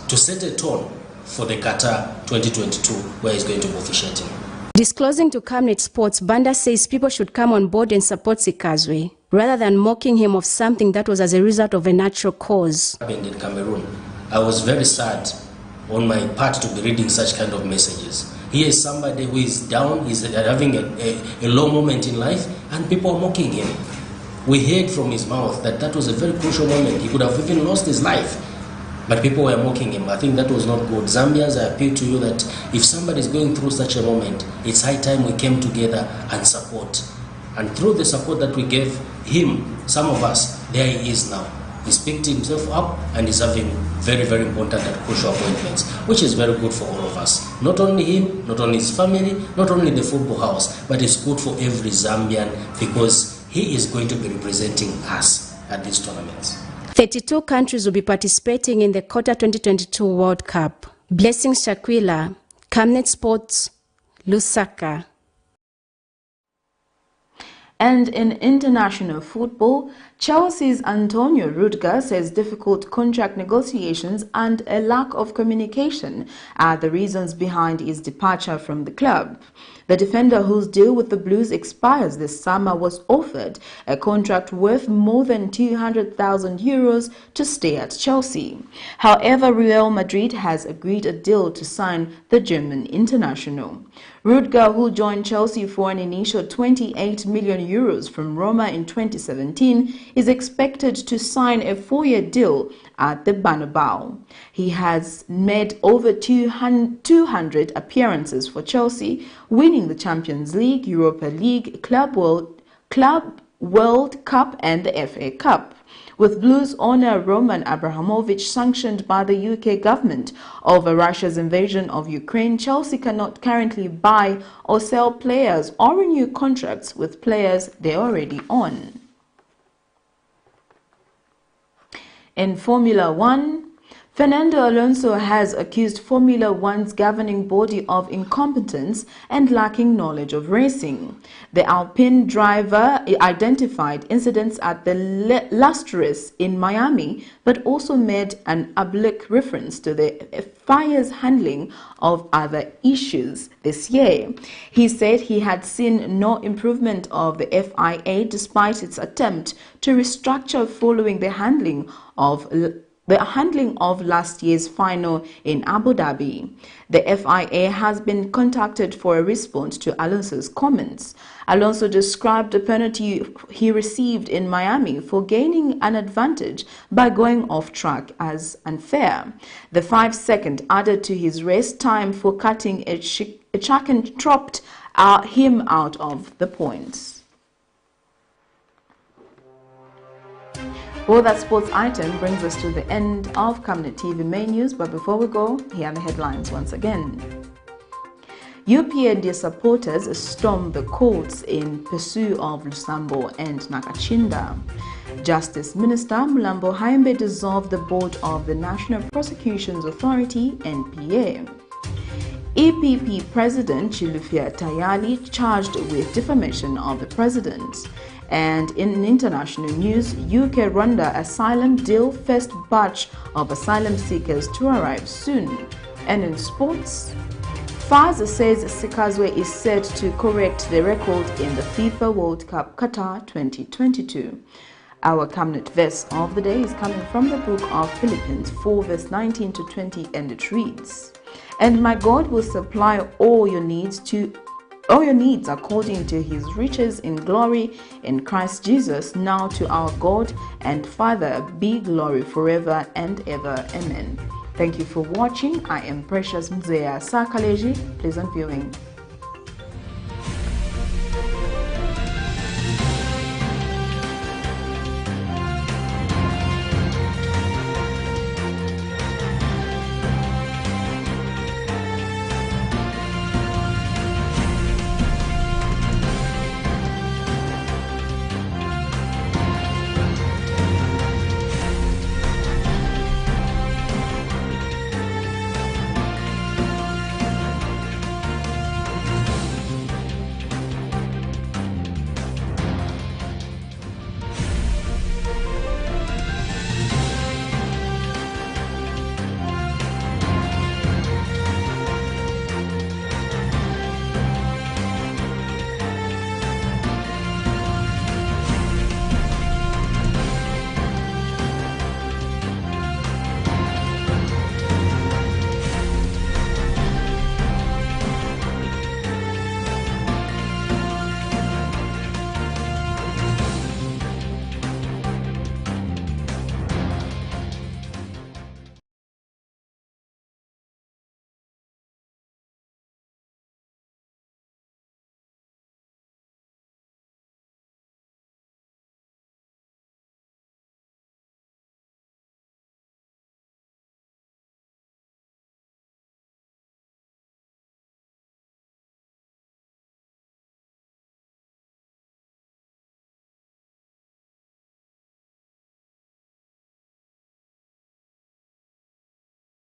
to set a tone for the Qatar 2022, where he's going to be officiating. Disclosing to Camnet Sports, Banda says people should come on board and support SIKAZWE, rather than mocking him of something that was as a result of a natural cause. In Cameroon, I was very sad on my part to be reading such kind of messages. Here is somebody who is down, is having a low moment in life, and people are mocking him. We heard from his mouth that that was a very crucial moment. He could have even lost his life. But people were mocking him. I think that was not good. Zambians, I appeal to you that if somebody is going through such a moment, it's high time we came together and support. And through the support that we gave him, some of us, there he is now. He's picked himself up and is having very, very important and crucial appointments, which is very good for all of us. Not only him, not only his family, not only the football house, but it's good for every Zambian because he is going to be representing us at these tournaments. 32 countries will be participating in the Qatar 2022 World Cup. Blessings Shakwila, Camnet Sports, Lusaka. And in international football, Chelsea's Antonio Rudiger says difficult contract negotiations and a lack of communication are the reasons behind his departure from the club. The defender, whose deal with the Blues expires this summer, was offered a contract worth more than €200,000 to stay at Chelsea. However, Real Madrid has agreed a deal to sign the German international. Rudiger, who joined Chelsea for an initial €28 million from Roma in 2017, is expected to sign a 4-year deal at the Bernabeu. He has made over 200 appearances for Chelsea, winning the Champions League, Europa League, Club World Cup and the FA Cup. With Blues owner Roman Abramovich sanctioned by the UK government over Russia's invasion of Ukraine, Chelsea cannot currently buy or sell players or renew contracts with players they already own. In Formula One, Fernando Alonso has accused Formula One's governing body of incompetence and lacking knowledge of racing. The Alpine driver identified incidents at the last race in Miami, but also made an oblique reference to the FIA's handling of other issues this year. He said he had seen no improvement of the FIA despite its attempt to restructure following the handling of last year's final in Abu Dhabi. The FIA has been contacted for a response to Alonso's comments. Alonso described the penalty he received in Miami for gaining an advantage by going off track as unfair. The 5-second added to his race time for cutting a chicane dropped him out of the points. Well, that sports item brings us to the end of Camnet TV main news, but before we go, here are the headlines once again. UPND supporters stormed the courts in pursuit of LUSAMBO and NAKACHINDA. Justice Minister MULAMBO HAIMBE dissolved the board of the National Prosecutions Authority-NPA. EPP President CHILUFYA TAYALI charged with defamation of the president. And in international news, UK-RWANDA asylum deal, first batch of asylum seekers to arrive soon. And in sports, FAZ says SIKAZWE is set to correct the record in the FIFA World Cup Qatar 2022. Our Camnet verse of the day is coming from the book of Philippians 4 verse 19 to 20, and it reads, "And my God will supply all your needs according to his riches in glory in Christ Jesus. Now to our God and Father be glory forever and ever. Amen." Thank you for watching. I am Precious Mzea Sakaleji. Pleasant viewing.